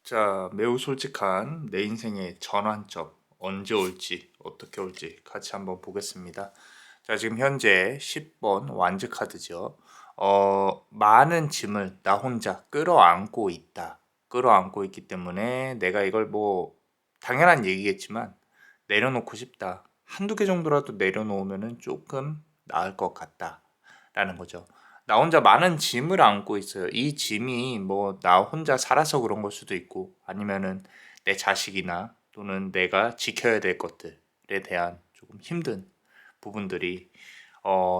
자, 매우 솔직한 내 인생의 전환점, 언제 올지, 어떻게 올지 같이 한번 보겠습니다. 자, 지금 현재 10번 완즈 카드죠. 많은 짐을 나 혼자 끌어안고 있다. 끌어안고 있기 때문에 내가 이걸 뭐, 당연한 얘기겠지만, 내려놓고 싶다. 한두 개 정도라도 내려놓으면 조금 나을 것 같다. 라는 거죠. 나 혼자 많은 짐을 안고 있어요. 이 짐이 뭐 나 혼자 살아서 그런 걸 수도 있고 아니면은 내 자식이나 또는 내가 지켜야 될 것들에 대한 조금 힘든 부분들이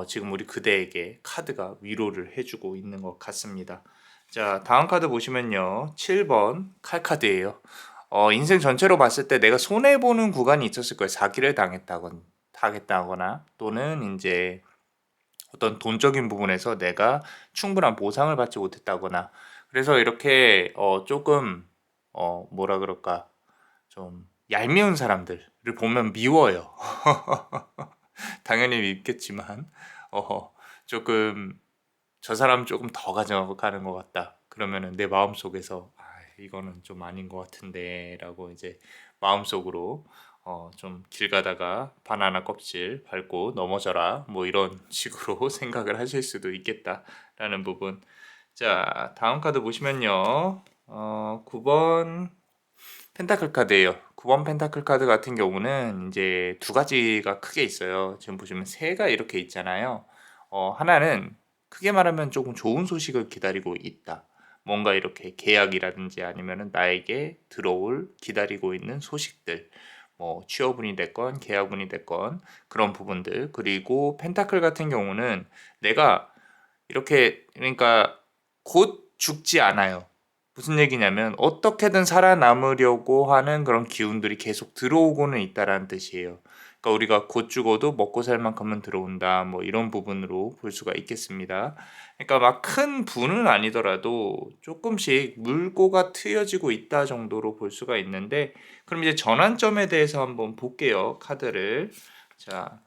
지금 우리 그대에게 카드가 위로를 해주고 있는 것 같습니다. 자, 다음 카드 보시면요. 7번 칼 카드예요. 인생 전체로 봤을 때 내가 손해보는 구간이 있었을 거예요. 사기를 당했다거나 또는 이제 어떤 돈적인 부분에서 내가 충분한 보상을 받지 못했다거나 그래서 이렇게 조금 뭐라 그럴까 좀 얄미운 사람들을 보면 미워요. 당연히 밉겠지만 조금 저 사람 조금 더 가져가는 것 같다. 그러면은 내 마음속에서 이거는 좀 아닌 것 같은데라고 이제 마음속으로 좀 길 가다가 바나나 껍질 밟고 넘어져라 뭐 이런 식으로 생각을 하실 수도 있겠다라는 부분. 자, 다음 카드 보시면요. 9번 펜타클 카드예요. 9번 펜타클 카드 같은 경우는 이제 두 가지가 크게 있어요. 지금 보시면 새가 이렇게 있잖아요. 하나는 크게 말하면 조금 좋은 소식을 기다리고 있다. 뭔가 이렇게 계약이라든지 아니면은 나에게 들어올 기다리고 있는 소식들. 뭐 취업운이 됐건 계약운이 됐건 그런 부분들. 그리고 펜타클 같은 경우는 내가 이렇게 그러니까 곧 죽지 않아요. 무슨 얘기냐면 어떻게든 살아남으려고 하는 그런 기운들이 계속 들어오고는 있다라는 뜻이에요. 그러니까 우리가 곧 죽어도 먹고 살 만큼은 들어온다. 뭐 이런 부분으로 볼 수가 있겠습니다. 그러니까 막 큰 부는 아니더라도 조금씩 물꼬가 트여지고 있다 정도로 볼 수가 있는데 그럼 이제 전환점에 대해서 한번 볼게요. 카드를. 자,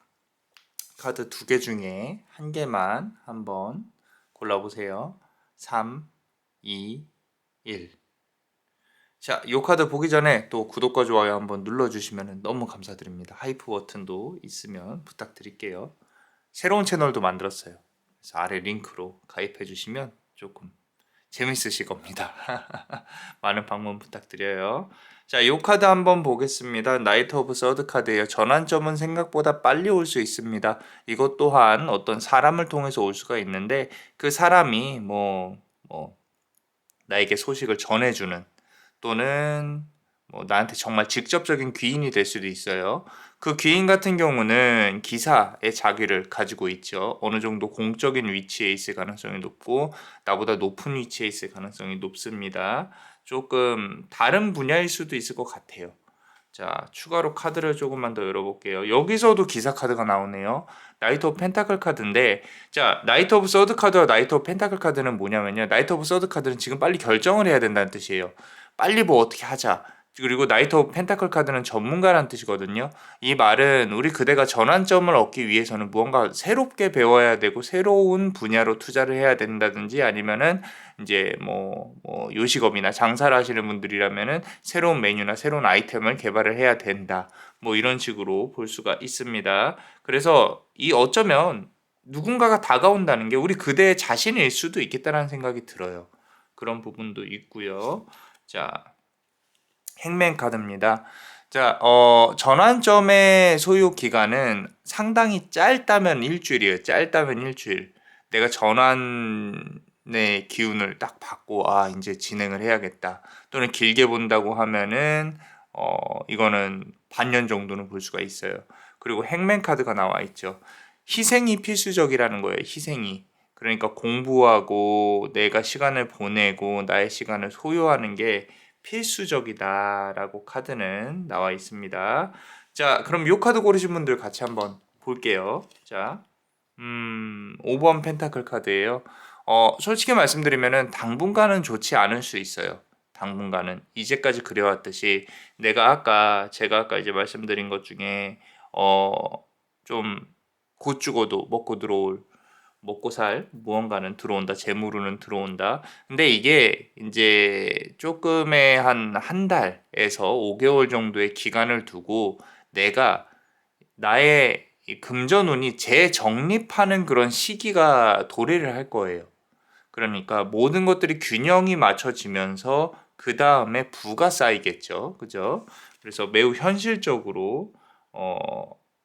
카드 두 개 중에 한 개만 한번 골라보세요. 3, 2, 1. 자, 이 카드 보기 전에 또 구독과 좋아요 한번 눌러주시면 너무 감사드립니다. 하이프 버튼도 있으면 부탁드릴게요. 새로운 채널도 만들었어요. 그래서 아래 링크로 가입해 주시면 조금 재밌으실 겁니다. 많은 방문 부탁드려요. 자, 이 카드 한번 보겠습니다. 나이트 오브 서드 카드예요. 전환점은 생각보다 빨리 올 수 있습니다. 이것 또한 어떤 사람을 통해서 올 수가 있는데 그 사람이 뭐 나에게 소식을 전해주는 또는 뭐 나한테 정말 직접적인 귀인이 될 수도 있어요. 그 귀인 같은 경우는 기사의 자귀를 가지고 있죠. 어느 정도 공적인 위치에 있을 가능성이 높고 나보다 높은 위치에 있을 가능성이 높습니다. 조금 다른 분야일 수도 있을 것 같아요. 자, 추가로 카드를 조금만 더 열어볼게요. 여기서도 기사 카드가 나오네요. 나이트 오브 펜타클 카드인데, 자, 나이트 오브 서드 카드와 나이트 오브 펜타클 카드는 뭐냐면요. 나이트 오브 서드 카드는 지금 빨리 결정을 해야 된다는 뜻이에요. 빨리 뭐 어떻게 하자. 그리고 나이트 오브 펜타클 카드는 전문가라는 뜻이거든요. 이 말은 우리 그대가 전환점을 얻기 위해서는 무언가 새롭게 배워야 되고 새로운 분야로 투자를 해야 된다든지 아니면은 이제 뭐 요식업이나 장사를 하시는 분들이라면은 새로운 메뉴나 새로운 아이템을 개발을 해야 된다. 뭐 이런 식으로 볼 수가 있습니다. 그래서 이 어쩌면 누군가가 다가온다는 게 우리 그대의 자신일 수도 있겠다라는 생각이 들어요. 그런 부분도 있고요. 자, 행맨 카드입니다. 자, 전환점의 소요 기간은 상당히 짧다면 일주일이에요. 짧다면 일주일. 내가 전환의 기운을 딱 받고, 이제 진행을 해야겠다. 또는 길게 본다고 하면은, 이거는 반년 정도는 볼 수가 있어요. 그리고 행맨 카드가 나와 있죠. 희생이 필수적이라는 거예요. 희생이. 그러니까 공부하고 내가 시간을 보내고 나의 시간을 소요하는 게 필수적이다라고 카드는 나와 있습니다. 자, 그럼 요 카드 고르신 분들 같이 한번 볼게요. 자, 5번 펜타클 카드예요. 솔직히 말씀드리면은 당분간은 좋지 않을 수 있어요. 당분간은 이제까지 그래왔듯이 제가 아까 이제 말씀드린 것 중에 좀 곧 죽어도 먹고 들어올 먹고 살 무언가는 들어온다. 재물은 들어온다. 근데 이게 이제 조금의 한 달에서 5개월 정도의 기간을 두고 내가 나의 이 금전운이 재정립하는 그런 시기가 도래를 할 거예요. 그러니까 모든 것들이 균형이 맞춰지면서 그 다음에 부가 쌓이겠죠. 그죠? 그래서 매우 현실적으로 어,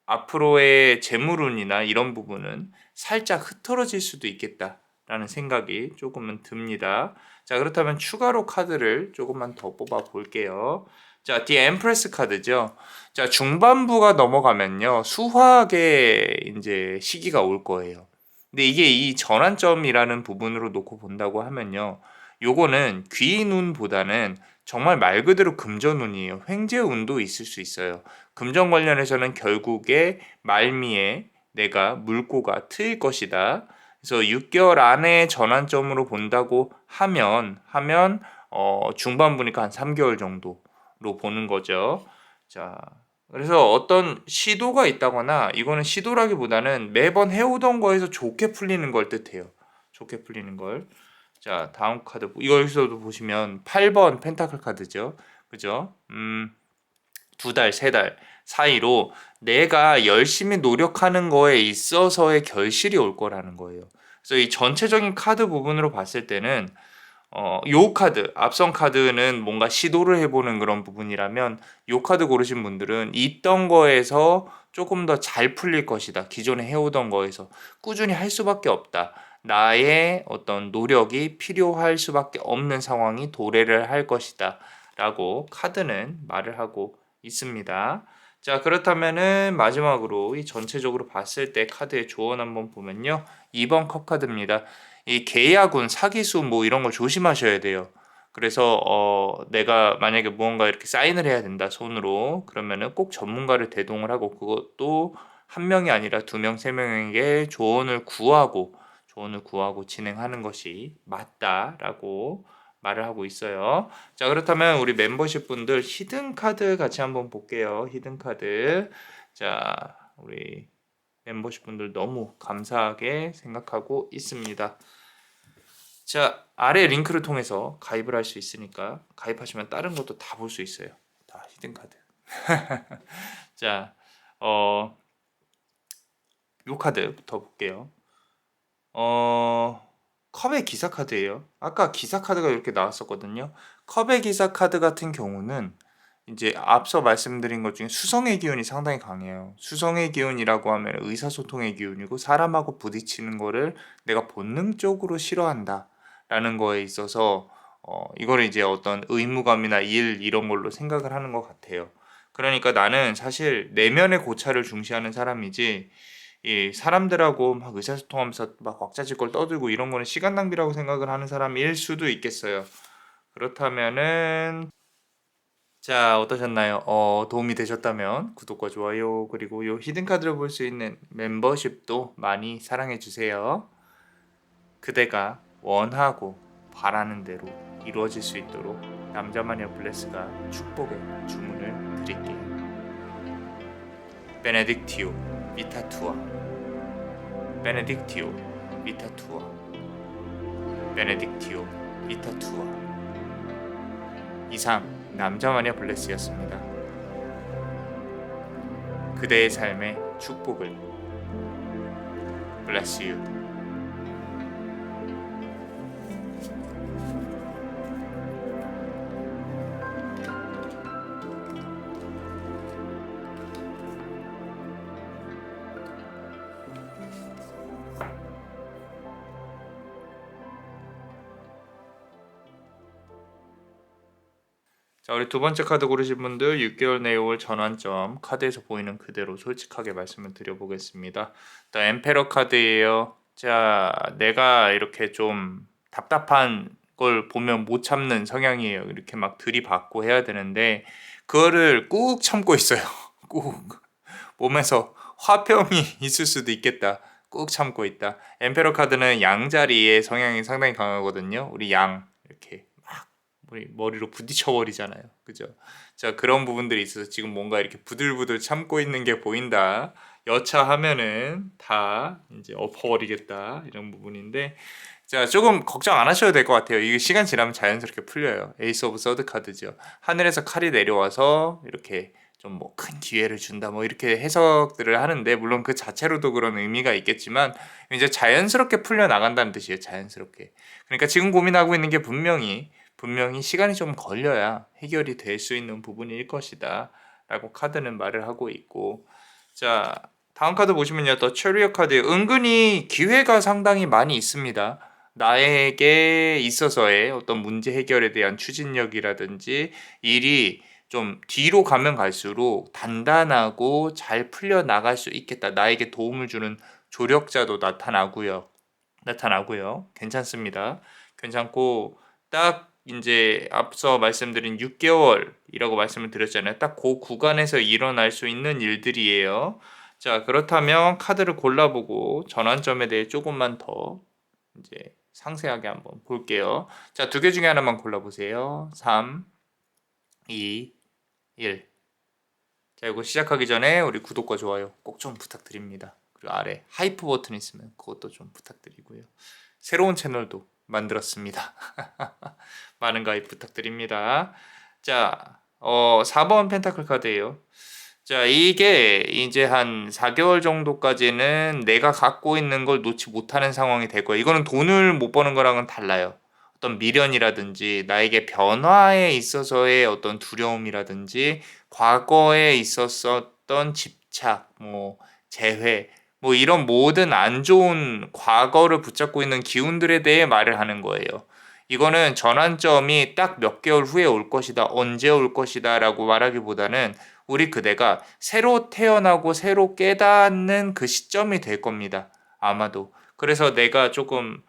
앞으로의 재물운이나 이런 부분은 살짝 흐트러질 수도 있겠다라는 생각이 조금은 듭니다. 자, 그렇다면 추가로 카드를 조금만 더 뽑아 볼게요. 자, The Empress 카드죠. 자, 중반부가 넘어가면요. 수화의 이제 시기가 올 거예요. 근데 이게 이 전환점이라는 부분으로 놓고 본다고 하면요. 요거는 귀인운보다는 정말 말 그대로 금전운이에요. 횡재운도 있을 수 있어요. 금전 관련해서는 결국에 말미에 내가 물꼬가 트일 것이다. 그래서 6개월 안에 전환점으로 본다고 하면 중반부니까 한 3개월 정도로 보는 거죠. 자, 그래서 어떤 시도가 있다거나 이거는 시도라기보다는 매번 해오던 거에서 좋게 풀리는 걸 뜻해요. 좋게 풀리는 걸. 자, 다음 카드 이거에서도 보시면 8번 펜타클 카드죠. 그죠? 2달, 3달 사이로 내가 열심히 노력하는 거에 있어서의 결실이 올 거라는 거예요. 그래서 이 전체적인 카드 부분으로 봤을 때는 요 카드, 앞선 카드는 뭔가 시도를 해보는 그런 부분이라면 요 카드 고르신 분들은 있던 거에서 조금 더 잘 풀릴 것이다. 기존에 해오던 거에서 꾸준히 할 수밖에 없다. 나의 어떤 노력이 필요할 수밖에 없는 상황이 도래를 할 것이다. 라고 카드는 말을 하고 있습니다. 자, 그렇다면은 마지막으로 이 전체적으로 봤을 때 카드의 조언 한번 보면요. 2번 컵 카드입니다. 이 계약운, 사기수 뭐 이런 거 조심하셔야 돼요. 그래서 내가 만약에 무언가 이렇게 사인을 해야 된다 손으로 그러면은 꼭 전문가를 대동을 하고 그것도 한 명이 아니라 2명, 3명에게 조언을 구하고 진행하는 것이 맞다라고 말을 하고 있어요. 자, 그렇다면 우리 멤버십 분들 히든 카드 같이 한번 볼게요. 히든 카드. 자, 우리 멤버십 분들 너무 감사하게 생각하고 있습니다. 자, 아래 링크를 통해서 가입을 할 수 있으니까 가입하시면 다른 것도 다 볼 수 있어요. 다 히든 카드. 자, 요 카드부터 볼게요. 컵의 기사 카드예요. 아까 기사 카드가 이렇게 나왔었거든요. 컵의 기사 카드 같은 경우는 이제 앞서 말씀드린 것 중에 수성의 기운이 상당히 강해요. 수성의 기운이라고 하면 의사소통의 기운이고 사람하고 부딪히는 거를 내가 본능적으로 싫어한다 라는 거에 있어서 이거를 이제 어떤 의무감이나 일 이런 걸로 생각을 하는 것 같아요. 그러니까 나는 사실 내면의 고찰을 중시하는 사람이지 이 사람들하고 막 의사소통하면서 막 왁자질 걸 떠들고 이런 거는 시간 낭비라고 생각을 하는 사람일 수도 있겠어요. 그렇다면은 자, 어떠셨나요? 도움이 되셨다면 구독과 좋아요 그리고 요 히든 카드를 볼 수 있는 멤버십도 많이 사랑해 주세요. 그대가 원하고 바라는 대로 이루어질 수 있도록 남자마녀 블레스가 축복의 주문을 드릴게요. 베네딕티오 비타투아 베네딕티오 비타투아 베네딕티오 비타투아 이상 남자마녀 블레스였습니다. 그대의 삶의 축복을 Bless you. 자, 우리 두 번째 카드 고르신 분들 6개월 내에 올 전환점 카드에서 보이는 그대로 솔직하게 말씀을 드려보겠습니다. 더 엠페러 카드예요. 자, 내가 이렇게 좀 답답한 걸 보면 못 참는 성향이에요. 이렇게 막 들이받고 해야 되는데 그거를 꾹 참고 있어요. 꾹 몸에서 화병이 있을 수도 있겠다. 꾹 참고 있다. 엠페러 카드는 양자리의 성향이 상당히 강하거든요. 우리 양 이렇게 우리 머리로 부딪혀 버리잖아요. 그죠? 자, 그런 부분들이 있어서 지금 뭔가 이렇게 부들부들 참고 있는 게 보인다. 여차하면은 다 이제 엎어버리겠다 이런 부분인데 자 조금 걱정 안 하셔도 될 것 같아요. 이게 시간 지나면 자연스럽게 풀려요. 에이스 오브 서드 카드죠. 하늘에서 칼이 내려와서 이렇게 좀 뭐 큰 기회를 준다 뭐 이렇게 해석들을 하는데 물론 그 자체로도 그런 의미가 있겠지만 이제 자연스럽게 풀려 나간다는 뜻이에요. 자연스럽게. 그러니까 지금 고민하고 있는 게 분명히 시간이 좀 걸려야 해결이 될 수 있는 부분일 것이다. 라고 카드는 말을 하고 있고 자 다음 카드 보시면요. 더 체리엇 카드 은근히 기회가 상당히 많이 있습니다. 나에게 있어서의 어떤 문제 해결에 대한 추진력이라든지 일이 좀 뒤로 가면 갈수록 단단하고 잘 풀려 나갈 수 있겠다. 나에게 도움을 주는 조력자도 나타나고요. 괜찮습니다. 괜찮고 딱 이제 앞서 말씀드린 6개월이라고 말씀을 드렸잖아요. 딱 그 구간에서 일어날 수 있는 일들이에요. 자, 그렇다면 카드를 골라보고 전환점에 대해 조금만 더 이제 상세하게 한번 볼게요. 자, 두 개 중에 하나만 골라보세요. 3, 2, 1. 자, 이거 시작하기 전에 우리 구독과 좋아요 꼭 좀 부탁드립니다. 그리고 아래 하이프 버튼 있으면 그것도 좀 부탁드리고요. 새로운 채널도 만들었습니다. 많은 가입 부탁드립니다. 자, 4번 펜타클 카드예요. 자, 이게 이제 한 4개월 정도까지는 내가 갖고 있는 걸 놓지 못하는 상황이 될 거예요. 이거는 돈을 못 버는 거랑은 달라요. 어떤 미련이라든지 나에게 변화에 있어서의 어떤 두려움이라든지 과거에 있었었던 집착, 뭐 재회, 뭐 이런 모든 안 좋은 과거를 붙잡고 있는 기운들에 대해 말을 하는 거예요. 이거는 전환점이 딱 몇 개월 후에 올 것이다, 언제 올 것이다 라고 말하기보다는 우리 그대가 새로 태어나고 새로 깨닫는 그 시점이 될 겁니다. 아마도. 그래서 내가 조금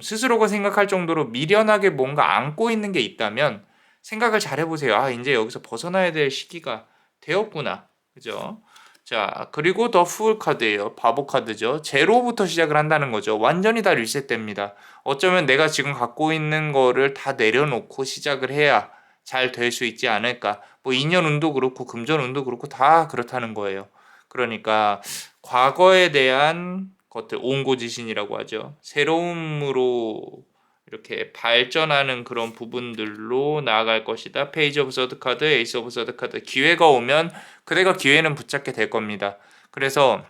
스스로가 생각할 정도로 미련하게 뭔가 안고 있는 게 있다면 생각을 잘 해보세요. 아, 이제 여기서 벗어나야 될 시기가 되었구나. 그죠? 자, 그리고 더 푸울 카드예요. 바보 카드죠. 제로부터 시작을 한다는 거죠. 완전히 다 리셋됩니다. 어쩌면 내가 지금 갖고 있는 거를 다 내려놓고 시작을 해야 잘 될 수 있지 않을까. 뭐 인연운도 그렇고 금전운도 그렇고 다 그렇다는 거예요. 그러니까 과거에 대한 것들 옹고지신이라고 하죠. 새로움으로 이렇게 발전하는 그런 부분들로 나아갈 것이다. 페이지 오브 서드 카드, 에이스 오브 서드 카드. 기회가 오면 그대가 기회는 붙잡게 될 겁니다. 그래서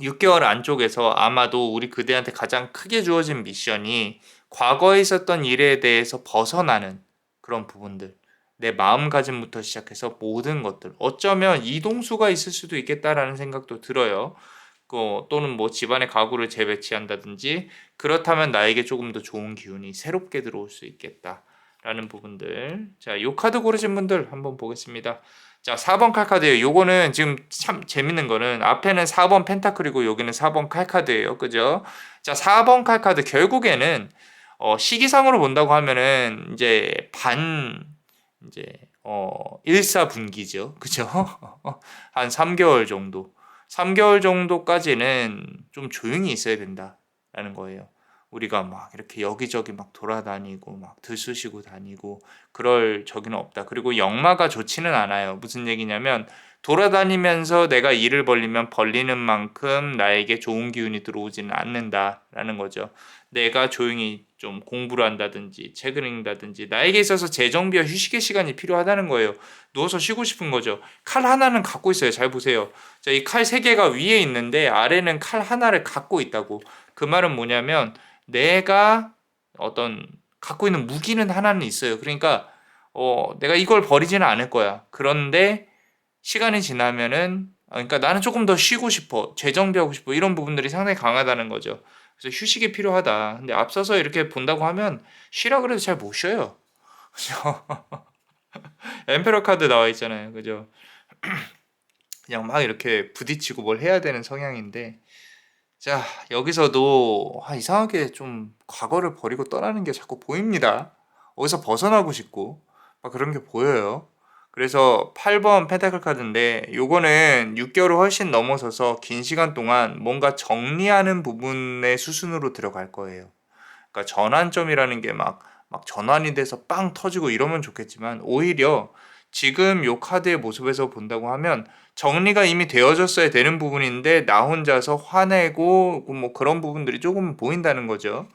6개월 안쪽에서 아마도 우리 그대한테 가장 크게 주어진 미션이 과거에 있었던 일에 대해서 벗어나는 그런 부분들. 내 마음가짐부터 시작해서 모든 것들. 어쩌면 이동수가 있을 수도 있겠다라는 생각도 들어요. 또는 뭐 집안의 가구를 재배치한다든지 그렇다면 나에게 조금 더 좋은 기운이 새롭게 들어올 수 있겠다라는 부분들. 자, 요 카드 고르신 분들 한번 보겠습니다. 자, 4번 칼카드예요. 요거는 지금 참 재밌는 거는 앞에는 4번 펜타클이고 여기는 4번 칼카드예요. 그죠? 자, 4번 칼카드 결국에는 시기상으로 본다고 하면은 이제 이제 일사분기죠. 그죠? 한 3개월 정도. 3개월 정도까지는 좀 조용히 있어야 된다라는 거예요. 우리가 막 이렇게 여기저기 막 돌아다니고 막 들쑤시고 다니고 그럴 적이는 없다. 그리고 역마가 좋지는 않아요. 무슨 얘기냐면 돌아다니면서 내가 일을 벌리면 벌리는 만큼 나에게 좋은 기운이 들어오지는 않는다라는 거죠. 내가 조용히 좀 공부를 한다든지 책을 읽는다든지 나에게 있어서 재정비와 휴식의 시간이 필요하다는 거예요. 누워서 쉬고 싶은 거죠. 칼 하나는 갖고 있어요. 잘 보세요. 자, 이 칼 세 개가 위에 있는데 아래는 칼 하나를 갖고 있다고. 그 말은 뭐냐면 내가 어떤 갖고 있는 무기는 하나는 있어요. 그러니까 내가 이걸 버리지는 않을 거야. 그런데 시간이 지나면은 그러니까 나는 조금 더 쉬고 싶어. 재정비하고 싶어. 이런 부분들이 상당히 강하다는 거죠. 그래서 휴식이 필요하다. 근데 앞서서 이렇게 본다고 하면 쉬라 그래도 잘 못 쉬어요. 그죠? 엠페러 카드 나와 있잖아요. 그죠? 그냥 막 이렇게 부딪히고 뭘 해야 되는 성향인데 자, 여기서도 이상하게 좀 과거를 버리고 떠나는 게 자꾸 보입니다. 어디서 벗어나고 싶고 막 그런 게 보여요. 그래서 8번 펜타클 카드인데 요거는 6개월을 훨씬 넘어서서 긴 시간 동안 뭔가 정리하는 부분의 수순으로 들어갈 거예요. 그러니까 전환점이라는 게 막 전환이 돼서 빵 터지고 이러면 좋겠지만 오히려 지금 요 카드의 모습에서 본다고 하면 정리가 이미 되어졌어야 되는 부분인데 나 혼자서 화내고 뭐 그런 부분들이 조금 보인다는 거죠.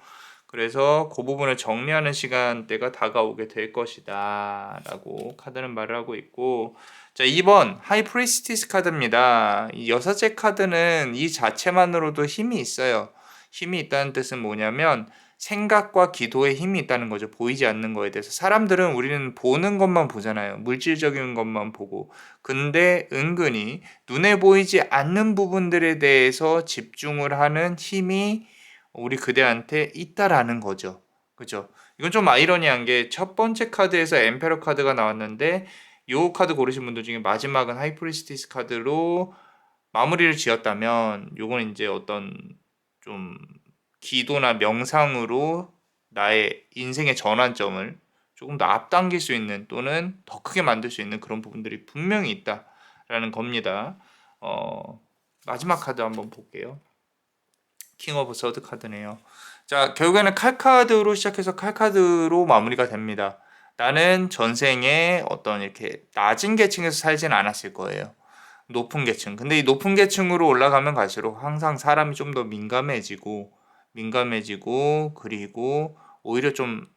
그래서 그 부분을 정리하는 시간대가 다가오게 될 것이다 라고 카드는 말을 하고 있고, 자 2번 하이프리스티스 카드입니다. 이 여섯째 카드는 이 자체만으로도 힘이 있어요. 힘이 있다는 뜻은 뭐냐면 생각과 기도에 힘이 있다는 거죠. 보이지 않는 거에 대해서. 사람들은 우리는 보는 것만 보잖아요. 물질적인 것만 보고. 근데 은근히 눈에 보이지 않는 부분들에 대해서 집중을 하는 힘이 우리 그대한테 있다라는 거죠. 그죠? 이건 좀 아이러니한 게 첫 번째 카드에서 엠페러 카드가 나왔는데 요 카드 고르신 분들 중에 마지막은 하이프리스티스 카드로 마무리를 지었다면 요건 이제 어떤 좀 기도나 명상으로 나의 인생의 전환점을 조금 더 앞당길 수 있는 또는 더 크게 만들 수 있는 그런 부분들이 분명히 있다라는 겁니다. 마지막 카드 한번 볼게요. 킹 오브 서드 카드네요. 자, 결국에는 칼카드로 시작해서 칼카드로 마무리가 됩니다. 나는 전생에 어떤 이렇게 낮은 계층에서 살진 않았을 거예요. 높은 계층. 근데 이 높은 계층으로 올라가면 갈수록 항상 사람이 좀 더 민감해지고, 그리고 오히려 좀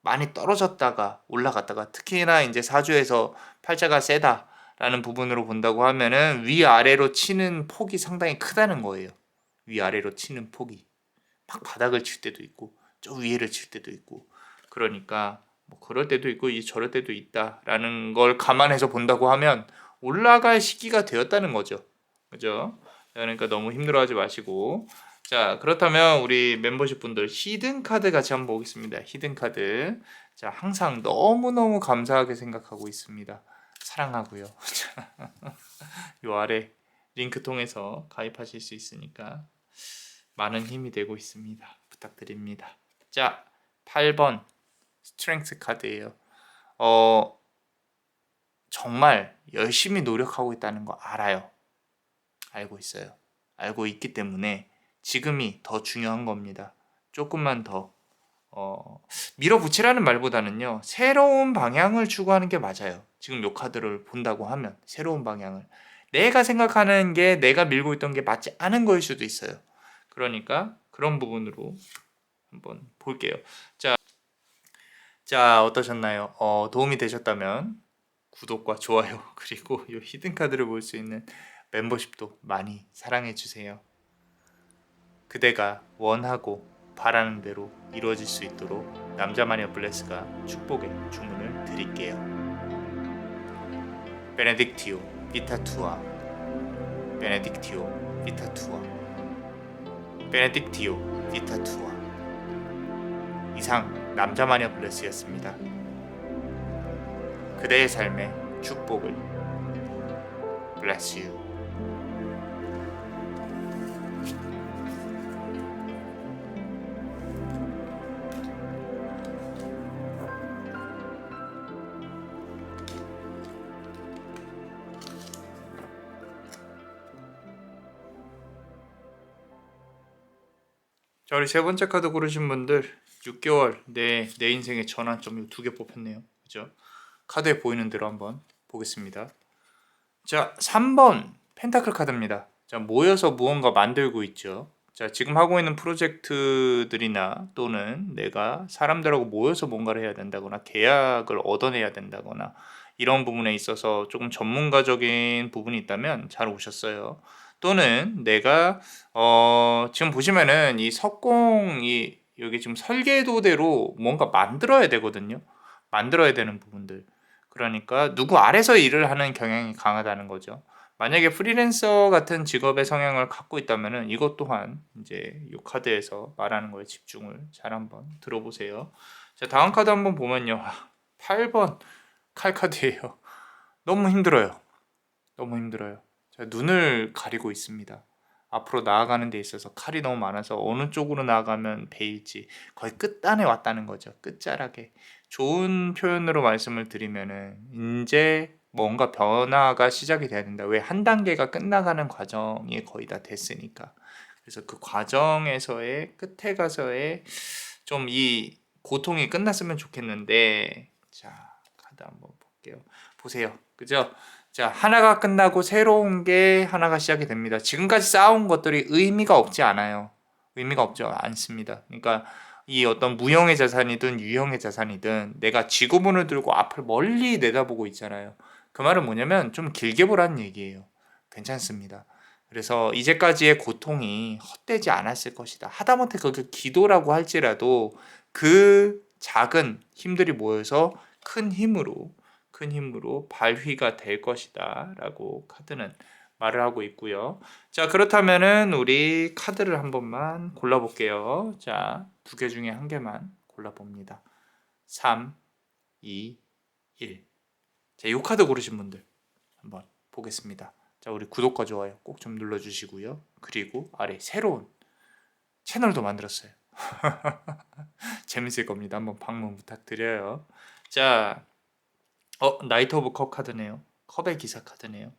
많이 떨어졌다가 올라갔다가, 특히나 이제 사주에서 팔자가 세다라는 부분으로 본다고 하면은 위아래로 치는 폭이 상당히 크다는 거예요. 위아래로 치는 폭이. 막 바닥을 칠 때도 있고, 저 위에를 칠 때도 있고. 그러니까 뭐 그럴 때도 있고 저럴 때도 있다라는 걸 감안해서 본다고 하면 올라갈 시기가 되었다는 거죠. 그죠? 그러니까 너무 힘들어하지 마시고. 자, 그렇다면 우리 멤버십 분들 히든 카드 같이 한번 보겠습니다. 히든 카드. 자, 항상 너무너무 감사하게 생각하고 있습니다. 사랑하고요. 요 아래 링크 통해서 가입하실 수 있으니까 많은 힘이 되고 있습니다. 부탁드립니다. 자, 8번 스트렝스 카드예요. 정말 열심히 노력하고 있다는 거 알아요. 알고 있어요. 알고 있기 때문에 지금이 더 중요한 겁니다. 조금만 더 밀어붙이라는 말보다는요, 새로운 방향을 추구하는 게 맞아요. 지금 요 카드를 본다고 하면 새로운 방향을, 내가 생각하는 게 내가 밀고 있던 게 맞지 않은 거일 수도 있어요. 그러니까 그런 부분으로 한번 볼게요. 자 어떠셨나요? 도움이 되셨다면 구독과 좋아요 그리고 이 히든 카드를 볼 수 있는 멤버십도 많이 사랑해 주세요. 그대가 원하고 바라는 대로 이루어질 수 있도록 남자마녀 블레스가 축복의 주문을 드릴게요. 베네딕티오 비타투아, 베네딕티오 비타투아, 베네딕티오 비타투아. 이상 남자마녀 블레스였습니다. 그대의 삶의 축복을 Bless you. 자, 우리 세 번째 카드 고르신 분들 6개월 내 인생의 전환점 이 두 개 뽑혔네요. 그죠? 카드에 보이는 대로 한번 보겠습니다. 자, 3번 펜타클 카드입니다. 자, 모여서 무언가 만들고 있죠. 자, 지금 하고 있는 프로젝트들이나 또는 내가 사람들하고 모여서 뭔가를 해야 된다거나 계약을 얻어내야 된다거나 이런 부분에 있어서 조금 전문가적인 부분이 있다면 잘 오셨어요. 또는 내가 지금 보시면은 이 석공이 여기 지금 설계도대로 뭔가 만들어야 되거든요. 만들어야 되는 부분들. 그러니까 누구 아래서 일을 하는 경향이 강하다는 거죠. 만약에 프리랜서 같은 직업의 성향을 갖고 있다면은 이것 또한 이제 이 카드에서 말하는 거에 집중을 잘 한번 들어보세요. 자, 다음 카드 한번 보면요. 8번 칼 카드예요. 너무 힘들어요. 너무 힘들어요. 자, 눈을 가리고 있습니다. 앞으로 나아가는 데 있어서 칼이 너무 많아서 어느 쪽으로 나아가면 베일지 거의 끝단에 왔다는 거죠. 끝자락에. 좋은 표현으로 말씀을 드리면은 이제 뭔가 변화가 시작이 돼야 된다. 왜 한 단계가 끝나가는 과정이 거의 다 됐으니까. 그래서 그 과정에서의 끝에 가서의 좀 이 고통이 끝났으면 좋겠는데, 자 카드 한번 볼게요. 보세요. 그죠? 자, 하나가 끝나고 새로운 게 하나가 시작이 됩니다. 지금까지 쌓아온 것들이 의미가 없지 않아요. 의미가 없지 않습니다. 그러니까 이 어떤 무형의 자산이든 유형의 자산이든 내가 지구본을 들고 앞을 멀리 내다보고 있잖아요. 그 말은 뭐냐면 좀 길게 보라는 얘기예요. 괜찮습니다. 그래서 이제까지의 고통이 헛되지 않았을 것이다. 하다못해 그게 기도라고 할지라도 그 작은 힘들이 모여서 큰 힘으로 발휘가 될 것이다 라고 카드는 말을 하고 있고요. 자, 그렇다면은 우리 카드를 한 번만 골라볼게요. 자, 두 개 중에 한 개만 골라봅니다. 3, 2, 1. 자, 이 카드 고르신 분들 한번 보겠습니다. 자, 우리 구독과 좋아요 꼭 좀 눌러주시고요. 그리고 아래 새로운 채널도 만들었어요. 재밌을 겁니다. 한번 방문 부탁드려요. 자, 나이트 오브 컵 카드네요. 컵의 기사 카드네요.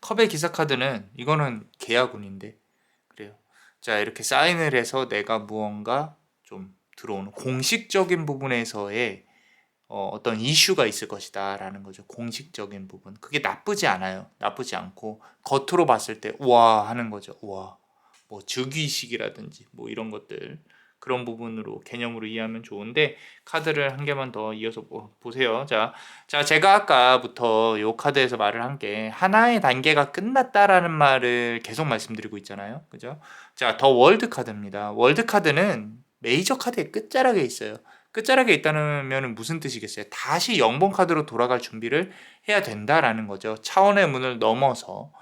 컵의 기사 카드는 이거는 계약운인데 그래요. 자, 이렇게 사인을 해서 내가 무언가 좀 들어오는 공식적인 부분에서의 어떤 이슈가 있을 것이다 라는 거죠. 공식적인 부분. 그게 나쁘지 않아요. 나쁘지 않고 겉으로 봤을 때 우와 하는 거죠. 우와. 뭐 즉위식이라든지 뭐 이런 것들 그런 부분으로 개념으로 이해하면 좋은데 카드를 한 개만 더 이어서 보세요. 자, 제가 아까부터 요 카드에서 말을 한 게 하나의 단계가 끝났다라는 말을 계속 말씀드리고 있잖아요. 그죠? 자, 더 월드 카드입니다. 월드 카드는 메이저 카드의 끝자락에 있어요. 끝자락에 있다는 무슨 뜻이겠어요? 다시 영본 카드로 돌아갈 준비를 해야 된다라는 거죠. 차원의 문을 넘어서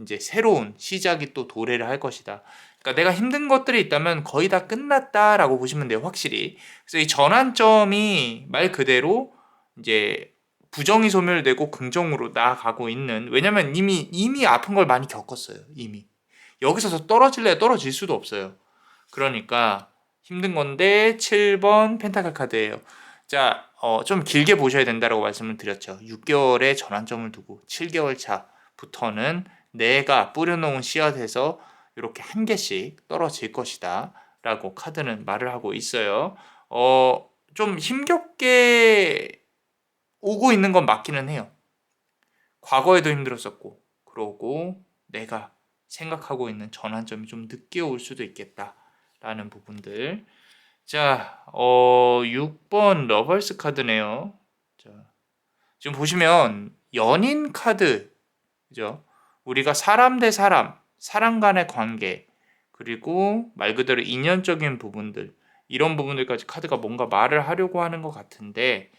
이제 새로운 시작이 또 도래를 할 것이다. 그러니까 내가 힘든 것들이 있다면 거의 다 끝났다라고 보시면 돼요, 확실히. 그래서 이 전환점이 말 그대로 이제 부정이 소멸되고 긍정으로 나아가고 있는. 왜냐면 이미 아픈 걸 많이 겪었어요. 이미 여기서 더 떨어질래 떨어질 수도 없어요. 그러니까 힘든 건데 7번 펜타클 카드예요. 자, 좀 길게 보셔야 된다라고 말씀을 드렸죠. 6개월의 전환점을 두고 7개월 차부터는 내가 뿌려놓은 씨앗에서 이렇게 한 개씩 떨어질 것이다 라고 카드는 말을 하고 있어요. 좀 힘겹게 오고 있는 건 맞기는 해요. 과거에도 힘들었었고 그러고 내가 생각하고 있는 전환점이 좀 늦게 올 수도 있겠다라는 부분들. 자, 6번 러벌스 카드네요. 자, 지금 보시면 연인 카드, 그죠? 우리가 사람 대 사람 간의 관계, 그리고 말 그대로 인연적인 부분들, 이런 부분들까지 카드가 뭔가 말을 하려고 하는 것 같은데,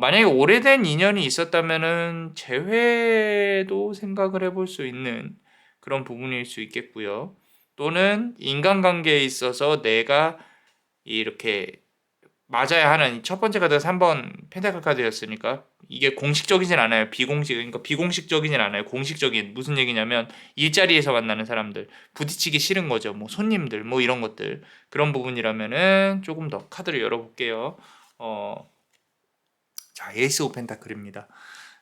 만약에 오래된 인연이 있었다면은 재회도 생각을 해볼 수 있는 그런 부분일 수 있겠고요. 또는 인간관계에 있어서 내가 이렇게 맞아야 하는 첫 번째 카드가 3번 펜타클 카드였으니까 이게 공식적이진 않아요. 그러니까 비공식적이진 않아요. 공식적인 무슨 얘기냐면 일자리에서 만나는 사람들 부딪히기 싫은 거죠. 뭐 손님들 뭐 이런 것들 그런 부분이라면은 조금 더 카드를 열어볼게요. 자, 에이스 오브 펜타클입니다.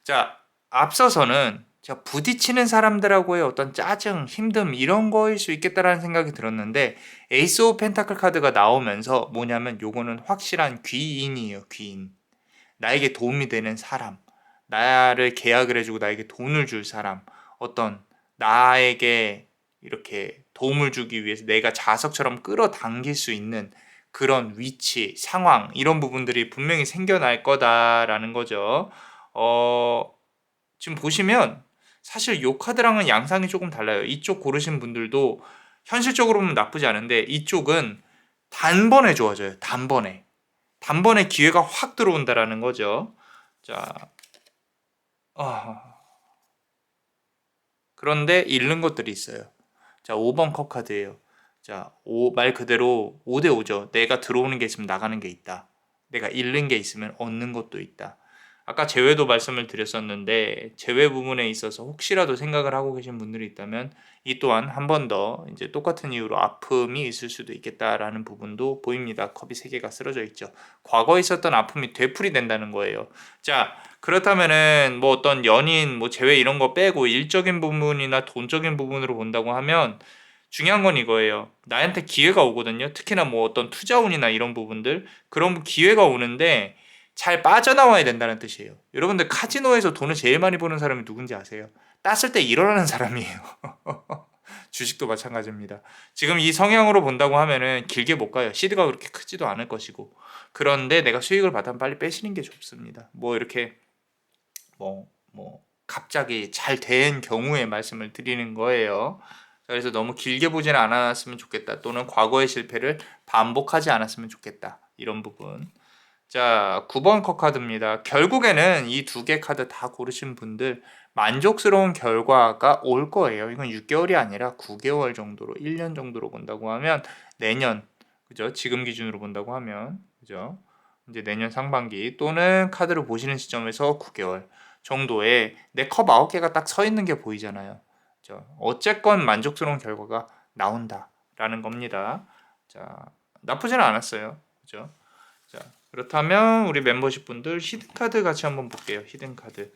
자, 앞서서는 제가 부딪히는 사람들하고의 어떤 짜증, 힘듦 이런 거일 수 있겠다라는 생각이 들었는데 에이스 오브 펜타클 카드가 나오면서 뭐냐면 요거는 확실한 귀인이에요. 귀인. 나에게 도움이 되는 사람. 나를 계약을 해주고 나에게 돈을 줄 사람. 어떤 나에게 이렇게 도움을 주기 위해서 내가 자석처럼 끌어당길 수 있는 그런 위치, 상황 이런 부분들이 분명히 생겨날 거다라는 거죠. 지금 보시면 사실 요 카드랑은 양상이 조금 달라요. 이쪽 고르신 분들도 현실적으로 보면 나쁘지 않은데 이쪽은 단번에 좋아져요. 단번에 기회가 확 들어온다라는 거죠. 자, 그런데 잃는 것들이 있어요. 자, 5번 컵 카드예요. 자, 말 그대로 5대 5죠. 내가 들어오는 게 있으면 나가는 게 있다. 내가 잃는 게 있으면 얻는 것도 있다. 아까 재회도 말씀을 드렸었는데 재회 부분에 있어서 혹시라도 생각을 하고 계신 분들이 있다면 이 또한 한 번 더 이제 똑같은 이유로 아픔이 있을 수도 있겠다라는 부분도 보입니다. 컵이 3개가 쓰러져 있죠. 과거에 있었던 아픔이 되풀이 된다는 거예요. 자, 그렇다면은 뭐 어떤 연인, 뭐 재회 이런 거 빼고 일적인 부분이나 돈적인 부분으로 본다고 하면 중요한 건 이거예요. 나한테 기회가 오거든요. 특히나 뭐 어떤 투자운이나 이런 부분들 그런 기회가 오는데 잘 빠져나와야 된다는 뜻이에요. 여러분들 카지노에서 돈을 제일 많이 버는 사람이 누군지 아세요? 땄을 때 일어나는 사람이에요. 주식도 마찬가지입니다. 지금 이 성향으로 본다고 하면은 길게 못 가요. 시드가 그렇게 크지도 않을 것이고. 그런데 내가 수익을 받으면 빨리 빼시는 게 좋습니다. 뭐 이렇게 뭐 갑자기 잘 된 경우에 말씀을 드리는 거예요. 그래서 너무 길게 보지는 않았으면 좋겠다. 또는 과거의 실패를 반복하지 않았으면 좋겠다. 이런 부분. 자, 9번 컷 카드입니다. 결국에는 이 두 개 카드 다 고르신 분들 만족스러운 결과가 올 거예요. 이건 6개월이 아니라 9개월 정도로, 1년 정도로 본다고 하면 내년, 그죠? 지금 기준으로 본다고 하면, 그죠? 이제 내년 상반기 또는 카드를 보시는 시점에서 9개월 정도에 내 컵 9개가 딱 서 있는 게 보이잖아요. 그죠? 어쨌건 만족스러운 결과가 나온다라는 겁니다. 자, 나쁘지는 않았어요. 그죠? 자, 그렇다면 우리 멤버십 분들 히든 카드 같이 한번 볼게요. 히든 카드.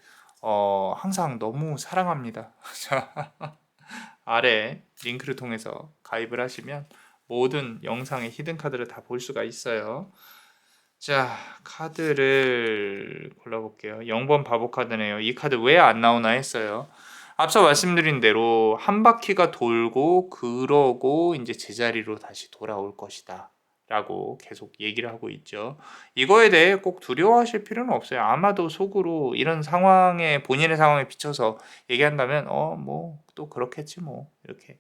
항상 너무 사랑합니다. 자, 아래 링크를 통해서 가입을 하시면 모든 영상의 히든 카드를 다 볼 수가 있어요. 자, 카드를 골라볼게요. 0번 바보 카드네요. 이 카드 왜 안 나오나 했어요. 앞서 말씀드린 대로 한 바퀴가 돌고 그러고 이제 제자리로 다시 돌아올 것이다. 라고 계속 얘기를 하고 있죠. 이거에 대해 꼭 두려워하실 필요는 없어요. 아마도 속으로 이런 상황에 본인의 상황에 비춰서 얘기한다면 뭐 또 그렇겠지 뭐 이렇게.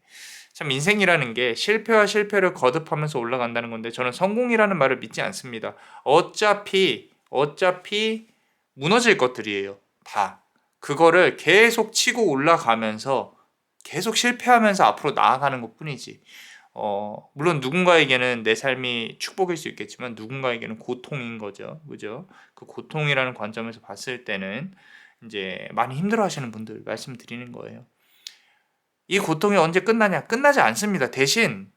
참 인생이라는 게 실패와 실패를 거듭하면서 올라간다는 건데 저는 성공이라는 말을 믿지 않습니다. 어차피 무너질 것들이에요. 다. 그거를 계속 치고 올라가면서 계속 실패하면서 앞으로 나아가는 것뿐이지. 물론 누군가에게는 내 삶이 축복일 수 있겠지만 누군가에게는 고통인 거죠. 그죠? 그 고통이라는 관점에서 봤을 때는 이제 많이 힘들어 하시는 분들 말씀드리는 거예요. 이 고통이 언제 끝나냐? 끝나지 않습니다. 대신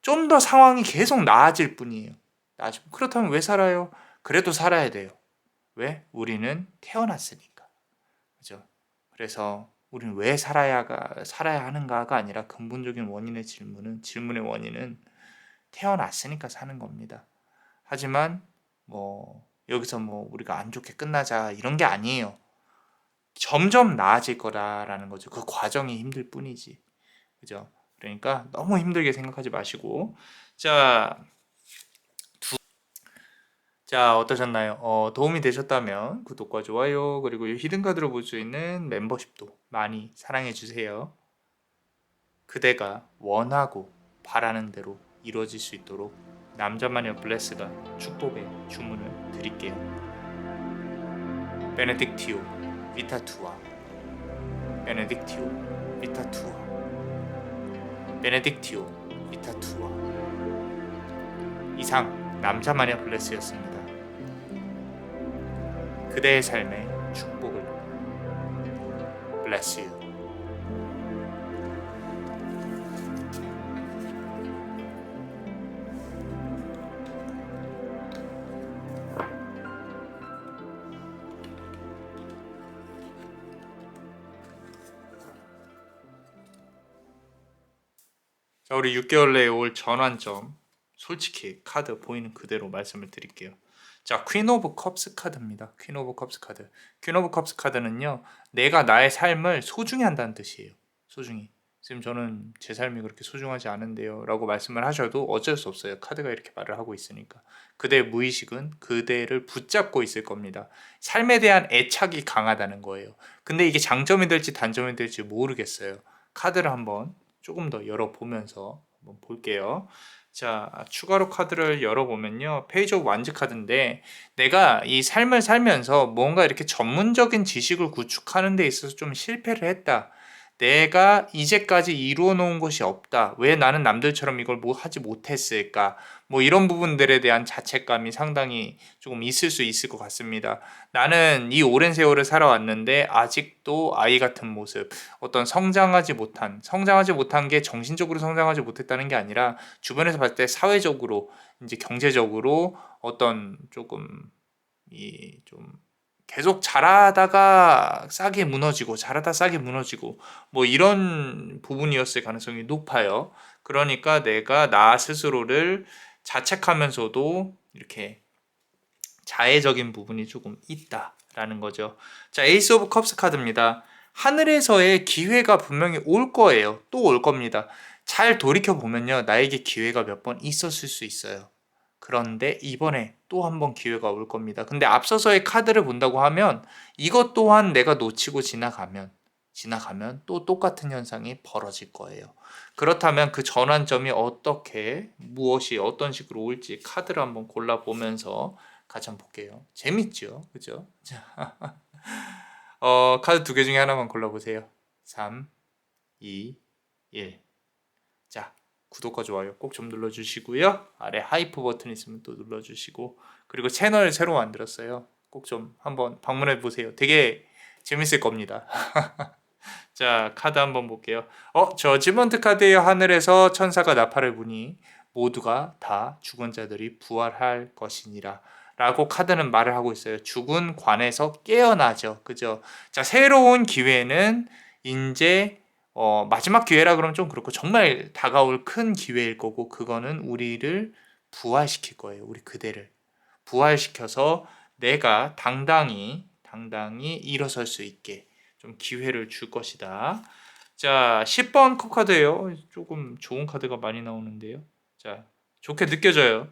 좀 더 상황이 계속 나아질 뿐이에요. 그렇다면 왜 살아요? 그래도 살아야 돼요. 왜? 우리는 태어났으니까. 그죠? 그래서 우리는 왜 살아야 하는가가 아니라 근본적인 질문의 원인은 태어났으니까 사는 겁니다. 하지만 여기서 우리가 안 좋게 끝나자 이런 게 아니에요. 점점 나아질 거라는 거죠. 그 과정이 힘들 뿐이지. 그죠? 그러니까 너무 힘들게 생각하지 마시고 자 어떠셨나요? 도움이 되셨다면 구독과 좋아요 그리고 이 히든카드로 볼 수 있는 멤버십도 많이 사랑해 주세요. 그대가 원하고 바라는 대로 이루어질 수 있도록 남자마녀 블레스가 축복의 주문을 드릴게요. 베네딕티오 비타투아 베네딕티오 비타투아 베네딕티오 비타투아 이상 남자마녀 블레스였습니다. 그대의 삶의 축복을 bless you. 자, 우리 6개월 내에 올 전환점 솔직히 카드 보이는 그대로 말씀을 드릴게요. 자, 퀸 오브 컵스 카드입니다. 퀸 오브 컵스 카드. 퀸 오브 컵스 카드는요. 내가 나의 삶을 소중히 한다는 뜻이에요. 소중히. 지금 저는 제 삶이 그렇게 소중하지 않은데요. 라고 말씀을 하셔도 어쩔 수 없어요. 카드가 이렇게 말을 하고 있으니까. 그대의 무의식은 그대를 붙잡고 있을 겁니다. 삶에 대한 애착이 강하다는 거예요. 근데 이게 장점이 될지 단점이 될지 모르겠어요. 카드를 한번 조금 더 열어보면서 한번 볼게요. 자, 추가로 카드를 열어보면요. 페이지 오브 완즈 카드인데 내가 이 삶을 살면서 뭔가 이렇게 전문적인 지식을 구축하는 데 있어서 좀 실패를 했다. 내가 이제까지 이루어 놓은 것이 없다. 왜 나는 남들처럼 이걸 하지 못했을까? 이런 부분들에 대한 자책감이 상당히 조금 있을 수 있을 것 같습니다. 나는 이 오랜 세월을 살아왔는데 아직도 아이 같은 모습, 어떤 성장하지 못한 게 정신적으로 성장하지 못했다는 게 아니라 주변에서 봤을 때 사회적으로, 이제 경제적으로 어떤 조금 좀 계속 잘하다가 싸게 무너지고 이런 부분이었을 가능성이 높아요. 그러니까 내가 나 스스로를 자책하면서도 이렇게 자애적인 부분이 조금 있다라는 거죠. 자, 에이스 오브 컵스 카드입니다. 하늘에서의 기회가 분명히 올 거예요. 또 올 겁니다. 잘 돌이켜 보면요, 나에게 기회가 몇 번 있었을 수 있어요. 그런데 이번에 또 한 번 기회가 올 겁니다. 근데 앞서서의 카드를 본다고 하면 이것 또한 내가 놓치고 지나가면 또 똑같은 현상이 벌어질 거예요. 그렇다면 그 전환점이 무엇이 어떤 식으로 올지 카드를 한번 골라보면서 같이 한번 볼게요. 재밌죠? 그죠? 자, 카드 두 개 중에 하나만 골라보세요. 3, 2, 1. 자, 구독과 좋아요 꼭 좀 눌러주시고요. 아래 하이프 버튼 있으면 또 눌러주시고, 그리고 채널 새로 만들었어요. 꼭 좀 한번 방문해 보세요. 되게 재밌을 겁니다. 자, 카드 한번 볼게요. 저지먼트 카드의 하늘에서 천사가 나팔을 부니 모두가 다 죽은 자들이 부활할 것이니라 라고 카드는 말을 하고 있어요. 죽은 관에서 깨어나죠. 그죠? 자, 새로운 기회는 이제 마지막 기회라 그러면 좀 그렇고 정말 다가올 큰 기회일 거고, 그거는 우리를 부활시킬 거예요. 우리 그대를 부활시켜서 내가 당당히 일어설 수 있게 좀 기회를 줄 것이다. 자, 10번 컵 카드예요. 조금 좋은 카드가 많이 나오는데요. 자, 좋게 느껴져요.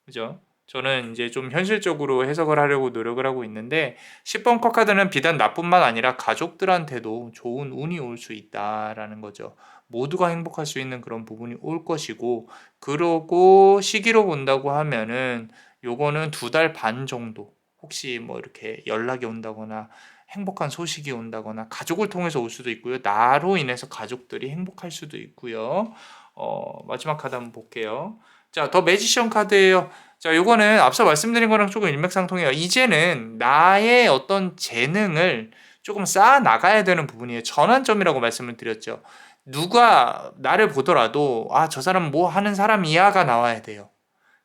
그죠? 저는 이제 좀 현실적으로 해석을 하려고 노력을 하고 있는데, 10번 컵 카드는 비단 나뿐만 아니라 가족들한테도 좋은 운이 올 수 있다라는 거죠. 모두가 행복할 수 있는 그런 부분이 올 것이고, 그러고 시기로 본다고 하면은 요거는 2달 반 정도, 혹시 뭐 이렇게 연락이 온다거나 행복한 소식이 온다거나 가족을 통해서 올 수도 있고요. 나로 인해서 가족들이 행복할 수도 있고요. 마지막 카드 한번 볼게요. 자, 더 매지션 카드예요. 자, 요거는 앞서 말씀드린 거랑 조금 일맥상통해요. 이제는 나의 어떤 재능을 조금 쌓아 나가야 되는 부분이에요. 전환점이라고 말씀을 드렸죠. 누가 나를 보더라도 저 사람 뭐 하는 사람이야가 나와야 돼요.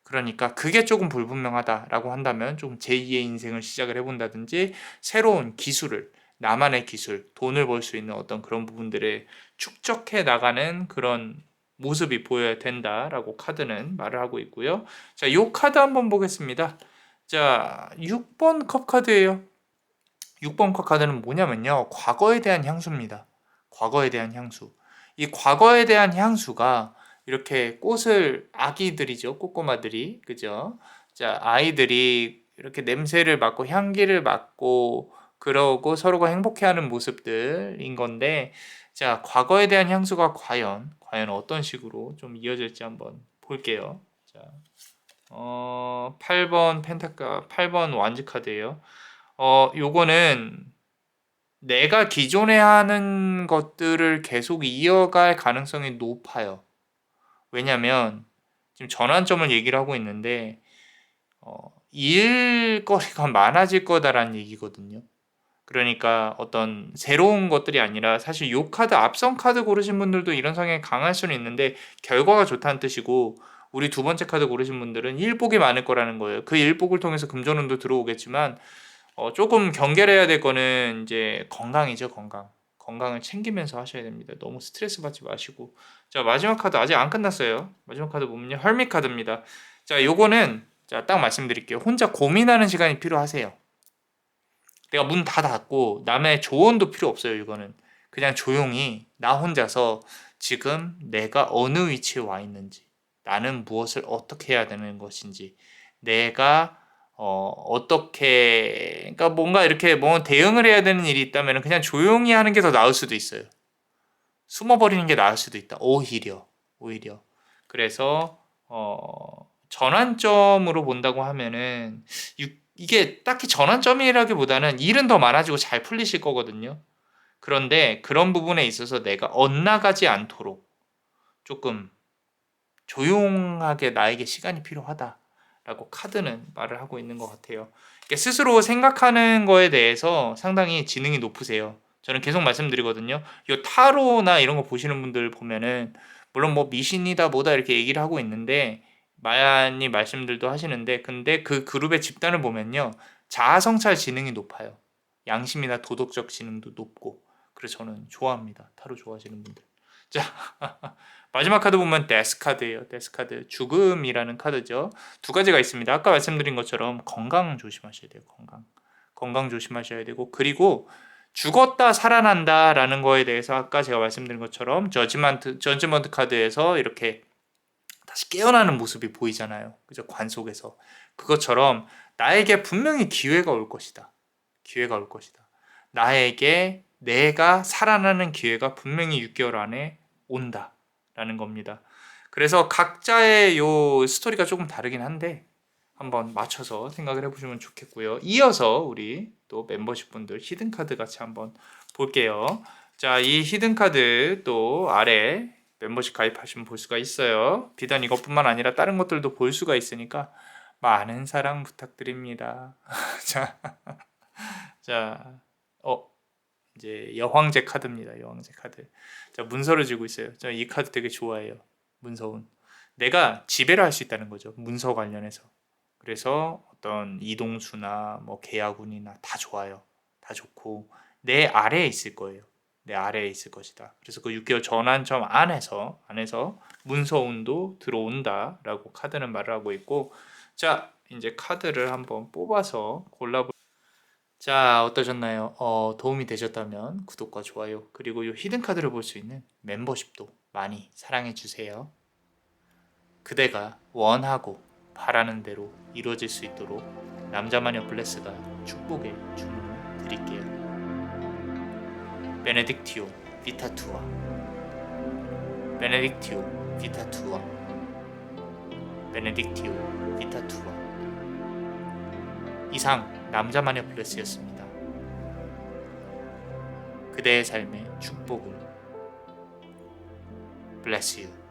그러니까 그게 조금 불분명하다라고 한다면 좀 제2의 인생을 시작을 해본다든지, 새로운 기술을, 나만의 기술, 돈을 벌 수 있는 어떤 그런 부분들을 축적해 나가는 그런 모습이 보여야 된다라고 카드는 말을 하고 있고요. 자, 이 카드 한번 보겠습니다. 자, 6번 컵 카드예요. 6번 컵 카드는 뭐냐면요, 과거에 대한 향수입니다. 과거에 대한 향수. 이 과거에 대한 향수가 이렇게 꽃을, 아기들이죠, 꼬꼬마들이, 그죠? 자, 아이들이 이렇게 냄새를 맡고 향기를 맡고 그러고 서로가 행복해하는 모습들인 건데, 자, 과거에 대한 향수가 과연 어떤 식으로 좀 이어질지 한번 볼게요. 자, 8번 펜타카, 8번 완즈 카드예요. 요거는 내가 기존에 하는 것들을 계속 이어갈 가능성이 높아요. 왜냐면 지금 전환점을 얘기를 하고 있는데, 일거리가 많아질 거다라는 얘기거든요. 그러니까 어떤 새로운 것들이 아니라, 사실 요 카드, 앞선 카드 고르신 분들도 이런 성향이 강할 수는 있는데 결과가 좋다는 뜻이고, 우리 두 번째 카드 고르신 분들은 일복이 많을 거라는 거예요. 그 일복을 통해서 금전운도 들어오겠지만, 조금 경계해야 될 거는 이제 건강이죠, 건강. 건강을 챙기면서 하셔야 됩니다. 너무 스트레스 받지 마시고. 자, 마지막 카드 아직 안 끝났어요. 마지막 카드 보면요, 헐밋 카드입니다. 자, 요거는 딱 말씀드릴게요. 혼자 고민하는 시간이 필요하세요. 내가 문 다 닫고 남의 조언도 필요 없어요. 이거는 그냥 조용히 나 혼자서 지금 내가 어느 위치에 와 있는지, 나는 무엇을 어떻게 해야 되는 것인지, 내가 어떻게, 그러니까 뭔가 이렇게 뭐 대응을 해야 되는 일이 있다면 그냥 조용히 하는 게 더 나을 수도 있어요. 숨어버리는 게 나을 수도 있다. 오히려. 그래서 전환점으로 본다고 하면은 이게 딱히 전환점이라기보다는 일은 더 많아지고 잘 풀리실 거거든요. 그런데 그런 부분에 있어서 내가 엇나가지 않도록 조금 조용하게 나에게 시간이 필요하다라고 카드는 말을 하고 있는 것 같아요. 스스로 생각하는 거에 대해서 상당히 지능이 높으세요. 저는 계속 말씀드리거든요. 요 타로나 이런 거 보시는 분들 보면은, 물론 뭐 미신이다 뭐다 이렇게 얘기를 하고 있는데, 많이 말씀들도 하시는데, 근데 그 그룹의 집단을 보면요, 자아성찰 지능이 높아요. 양심이나 도덕적 지능도 높고. 그래서 저는 좋아합니다. 타로 좋아하시는 분들. 자, 마지막 카드 보면 데스 카드예요. 데스 카드. 죽음이라는 카드죠. 두 가지가 있습니다. 아까 말씀드린 것처럼 건강 조심하셔야 돼요. 건강 조심하셔야 되고, 그리고 죽었다 살아난다라는 거에 대해서 아까 제가 말씀드린 것처럼 저지먼트 카드에서 이렇게 다시 깨어나는 모습이 보이잖아요. 그죠? 관 속에서. 그것처럼 나에게 분명히 기회가 올 것이다. 기회가 올 것이다. 나에게 내가 살아나는 기회가 분명히 6개월 안에 온다 라는 겁니다. 그래서 각자의 요 스토리가 조금 다르긴 한데 한번 맞춰서 생각을 해보시면 좋겠고요. 이어서 우리 또 멤버십 분들 히든카드 같이 한번 볼게요. 자, 이 히든카드 또 아래 멤버십 가입하시면 볼 수가 있어요. 비단 이것뿐만 아니라 다른 것들도 볼 수가 있으니까 많은 사랑 부탁드립니다. 자, 이제 여황제 카드입니다. 여황제 카드. 자, 문서를 쥐고 있어요. 저 이 카드 되게 좋아해요. 문서운. 내가 지배를 할 수 있다는 거죠. 문서 관련해서. 그래서 어떤 이동수나 뭐 계약운이나 다 좋아요. 다 좋고 내 아래에 있을 거예요. 내 아래에 있을 것이다. 그래서 그 6개월 전환점 안에서 문서운도 들어온다라고 카드는 말을 하고 있고, 자, 이제 카드를 한번 뽑아서 자, 어떠셨나요? 도움이 되셨다면 구독과 좋아요, 그리고 이 히든 카드를 볼 수 있는 멤버십도 많이 사랑해 주세요. 그대가 원하고 바라는 대로 이루어질 수 있도록 남자마녀 블레스가 축복의 주문을 드릴게요. 베네딕티오 비타투아, 베네딕티오 비타투아, 베네딕티오 비타투아. 이상 남자마녀 블레스였습니다. 그대의 삶의 축복을. Bless you.